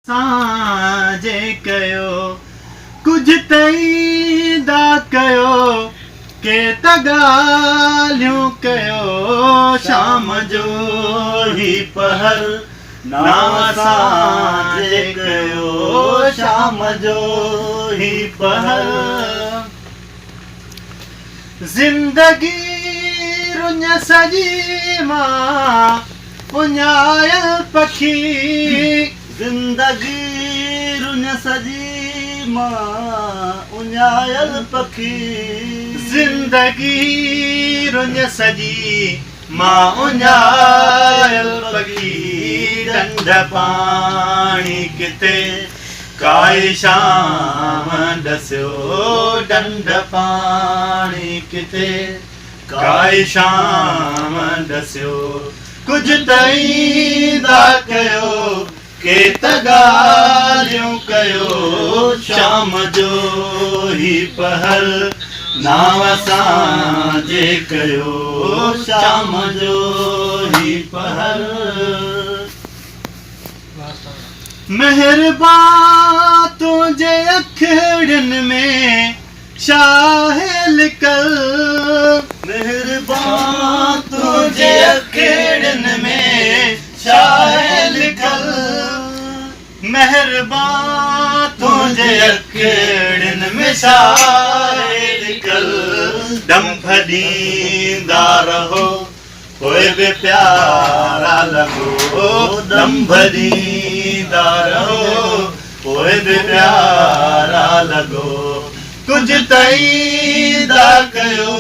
साजे कयो कुझु तई दा कयो के त ॻाल्हियूं कयो शाम जो ही पहर नाव साजे कयो शाम जो ही पहर ज़िंदगी रुञ सजी मां उञायल पखी ज़िंदगी रुञ सजी मां उञायल पखी ज़िंदगी रुञ सजी मां उञायल पखी ॾंढ पाणी किथे काई शाम ॾसियो ॾंढ पाणी किथे काई शाम ॾसियो कुझु तई दा कयो के त ॻाल्हियूं कयो शाम जो ही पहर नाव साजे कयो शाम जो ही पहर मेहरबान तुंहिंजे अखिड़ियुनि में शाहे लिकल मेहरबान तुंहिंजे अखिड़ियुनि में शाहे लिकल मेहरबान तुंहिंजे अखिड़ियुनि में शाहे लिकल डंभ ॾींदा रहो पोइ बि प्यारा लॻो डंभ ॾींदा रहो पोइ बि प्यारा लॻो कुझु तई दा कयो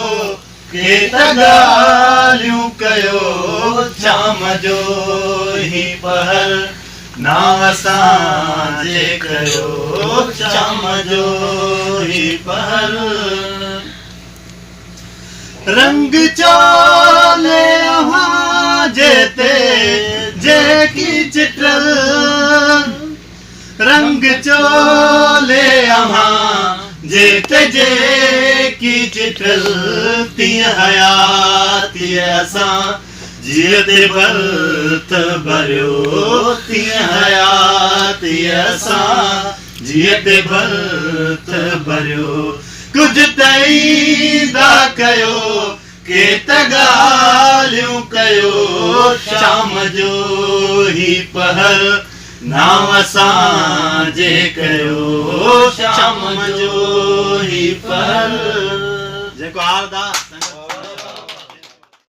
के त ॻाल्हियूं कयो शाम जो ही पहर नाव साजे कयो शाम जो ही पहर रंग चोले जेते जेकी चिटल रंग चोले जेते जेकी चिटल तीअं हयाती असां जीअते भर्त भरियो तीअं हयाती असां जीअते भर्त भरियो कुझु तई दा कयो के त ॻाल्हियूं कयो शाम जो ही पहर नाव साजे कयो शाम जो ही पहर जेको हारदा